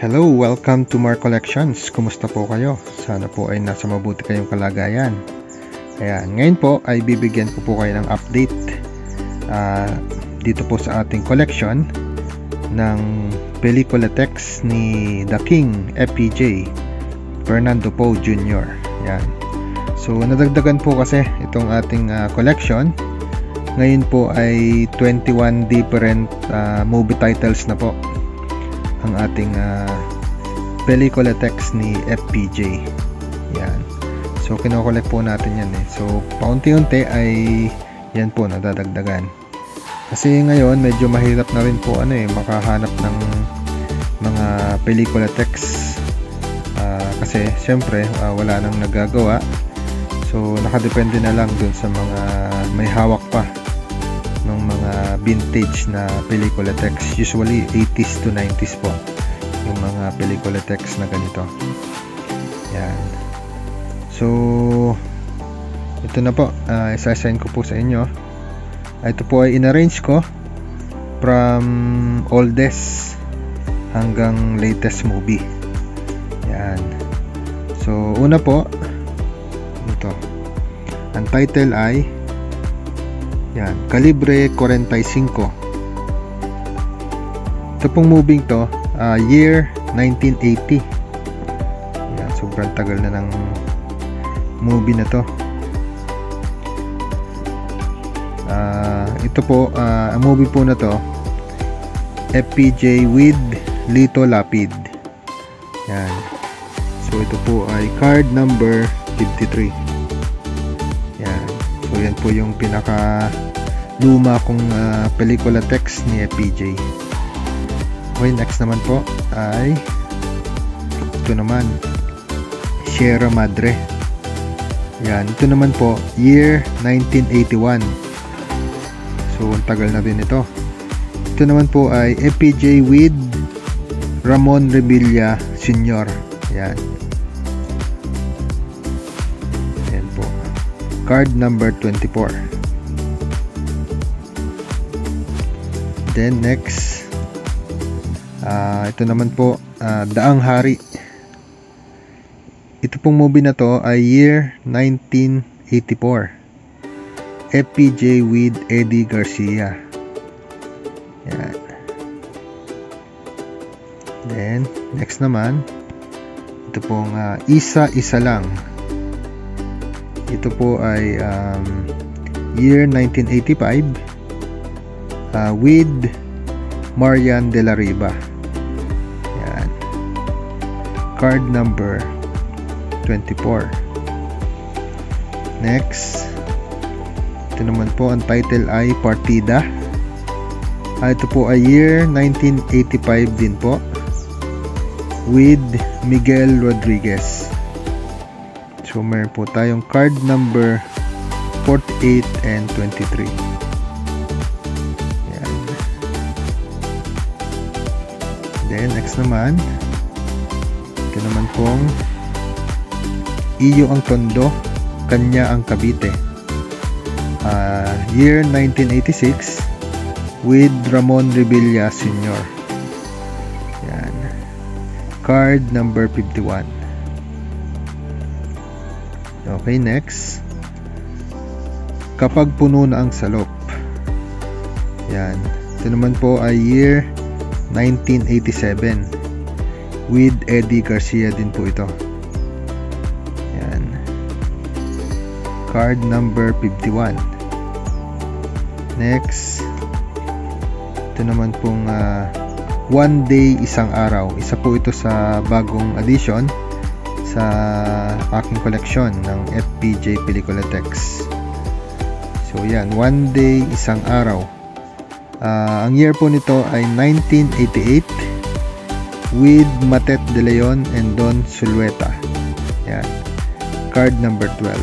Hello, welcome to Mar Collections. Kumusta po kayo? Sana po ay nasa mabuti kayong kalagayan. Ayan, ngayon po ay bibigyan ko po kayo ng update dito po sa ating collection ng pelikula text ni The King FPJ Fernando Poe Jr. Ayan. So nadagdagan po kasi itong ating collection. Ngayon po ay 21 different movie titles na po ang ating pelikula text ni FPJ. Yan. So kino-collect po natin yan eh. So paunti-unti ay yan po nadadagdagan. Kasi ngayon medyo mahirap na rin po makahanap ng mga pelikula text. Kasi syempre wala nang nagagawa. So nakadepende na lang dun sa mga may hawak pa ng mga vintage na pelikula text, usually 80s to 90s po yung mga pelikula text na ganito. Yan. So ito na po, isa-assign ko po sa inyo. Ito po ay in-arrange ko from oldest hanggang latest movie. Yan. So una po ito, ang title ay yan, Calibre 45. Ito pong movie to, year 1980. Yan, sobrang tagal na ng movie na to. Ito po, ang movie po na to, FPJ with Lito Lapid. Yan. So ito po ay card number 53. Yan. So yan po yung pinaka luma kong pelikula text ni FPJ. Okay, next naman po ay ito naman, Sierra Madre. Yan, ito naman po year 1981. So ang tagal na din ito. Ito naman po ay FPJ with Ramon Revilla Sr. Yan. Yan po, card number 24. Then next, ito naman po, Daang Hari. Ito pong movie na to ay year 1984. FPJ with Eddie Garcia. Yan. Then next naman, ito pong Isa-Isa Lang. Ito po ay year 1985 with Marian De La Riva. Yan. Card number 24. Next, ito naman po, ang title ay Partida. Ito po ay year 1985 din po with Miguel Rodriguez. So meron po tayong card number 48 and 23. Yan. Then next naman, ito naman pong Iyo ang Tondo, Kanya ang Cavite. Year 1986 with Ramon Revilla Sr. Yan. Card number 51. Okay, next, Kapag Puno na ang Salop. Yan. Ito naman po ay year 1987 with Eddie Garcia din po ito. Yan. Card number 51. Next, ito naman pong One Day, Isang Araw. Isa po ito sa bagong edition sa aking collection ng FPJ Pelikula Text. So yan, One Day, Isang Araw. Ang year po nito ay 1988 with Matet De Leon and Don Zulueta. Yan. Card number 12.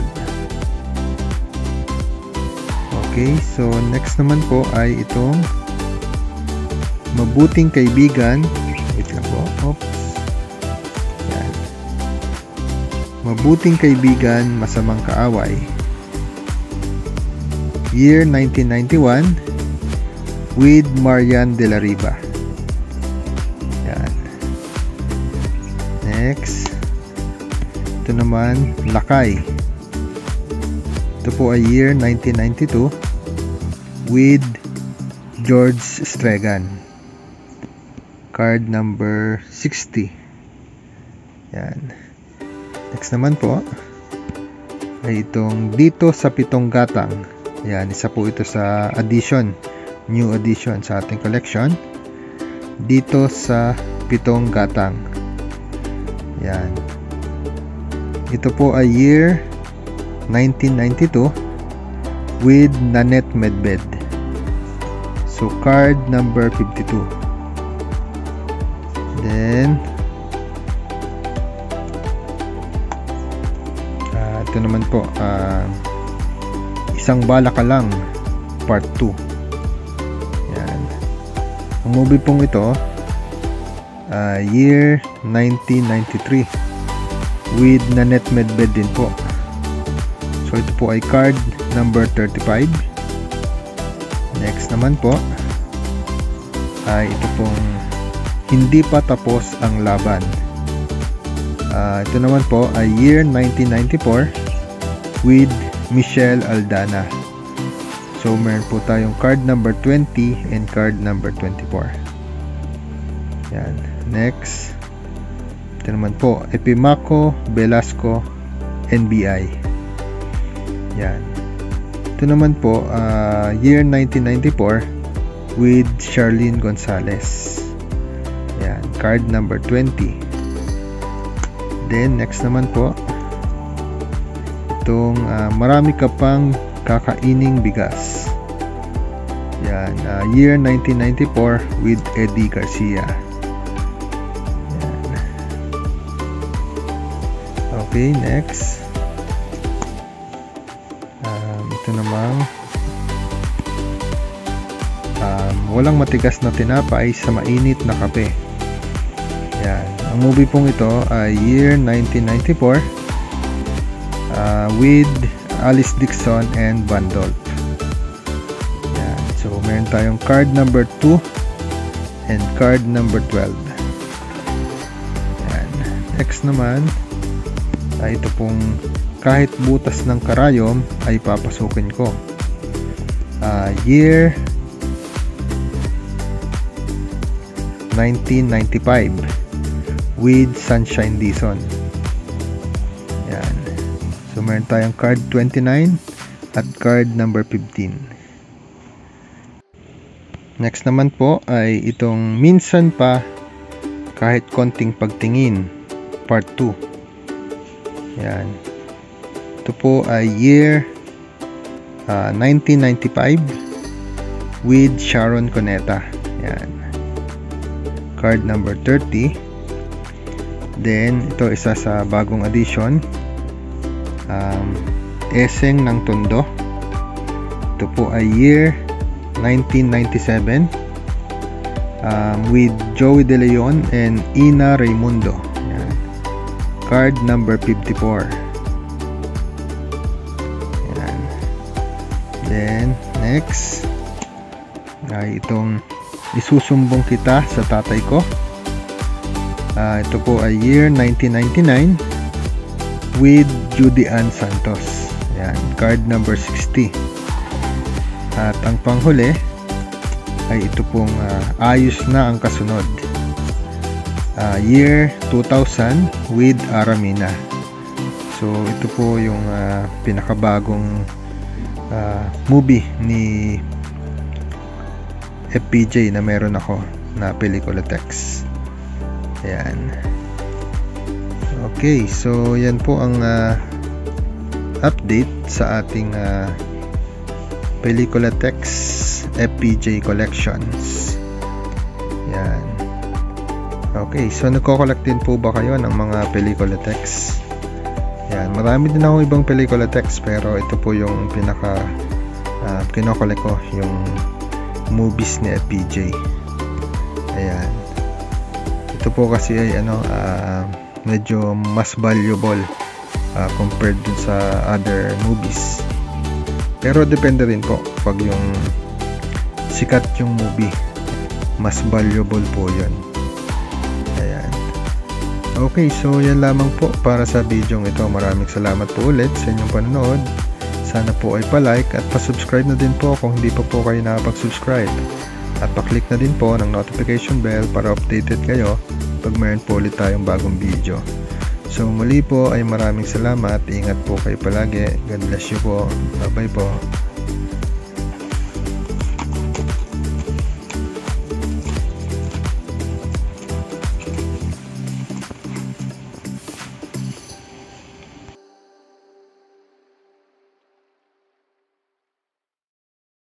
Okay, so next naman po ay itong Mabuting Kaibigan. Wait lang po. Oops. Yan. Mabuting Kaibigan, Masamang Kaaway. Year 1991 with Marian De La Riva. Yan. Next, ito naman, Lakay. Ito po ay year 1992 with George Stregan. Card number 60. Yan. Next naman po ay itong Dito sa Pitong Gatang. Yan, isa po ito sa addition, new addition sa ating collection. Dito sa Pitong Gatang. Yan. Ito po ay year 1992 with Nanette Medved. So card number 52. Then ito naman po, Isang Bala Ka Lang Part 2. Yan. Ang movie pong ito, year 1993 with Nanette Medved din po. So ito po ay card number 35. Next naman po ay ito pong Hindi Pa Tapos Ang Laban. Ito naman po ay year 1994 with Michelle Aldana. So meron po tayong card number 20 and card number 24. Yan. Next, ito naman po, Epimaco Velasco NBI. Yan. Ito naman po, year 1994 with Charlene Gonzalez. Yan. Card number 20. Then, next naman po, itong Marami Ka Pang Kakaining Bigas. Yan. Year 1994 with Eddie Garcia. Yan. Okay, next. Ito namang Walang Matigas na Tinapay sa Mainit na Kape. Yan. Ang movie pong ito ay year 1994 with Alice Dixon and Bandolp. Yan. So meron tayong card number 2 and card number 12. Yan. Next naman ay ito pong Kahit Butas ng Karayom Ay Papasukin Ko. Year 1995 with Sunshine Dizon. Yan. So meron tayong card 29 at card number 15. Next naman po ay itong Minsan Pa Kahit Konting Pagtingin Part 2. Yan. Ito po ay year 1995 with Sharon Cuneta. Yan. Card number 30. Then, ito isa sa bagong edition. Eseng ng Tondo. Ito po ay year 1997 with Joey De Leon and Ina Raimundo. Yan. Card number 54. Yan. Then, next ay itong Isusumbong Kita sa Tatay Ko. Ito po ay year 1999 with Judy Ann Santos. Yan, card number 60. At ang panghuli ay ito pong Ayos Na Ang Kasunod. Year 2000 with Aramina. So ito po yung pinakabagong movie ni FPJ na meron ako na pelikula text. Ayan. Okay, so yan po ang update sa ating pelikula text FPJ collections. Yan. Okay, so nagko-collect din po ba kayo ng mga pelikula text? Yan, marami din ako ibang pelikula text pero ito po yung pinaka kino-collect ko, yung movies ni FPJ. Ayan. Ito po kasi ay medyo mas valuable compared dun sa other movies. Pero depende rin po pag yung sikat yung movie, mas valuable po yun. Ayan. Okay, so yan lamang po para sa video ito. Maraming salamat po ulit sa inyong panonood. Sana po ay pa-like at pa-subscribe na din po kung hindi pa po kayo nakapag-subscribe. At pa-click na din po ng notification bell para updated kayo pag mayroon po ulit tayong bagong video. So muli po ay maraming salamat. Ingat po kayo palagi. God bless you po. Bye bye po.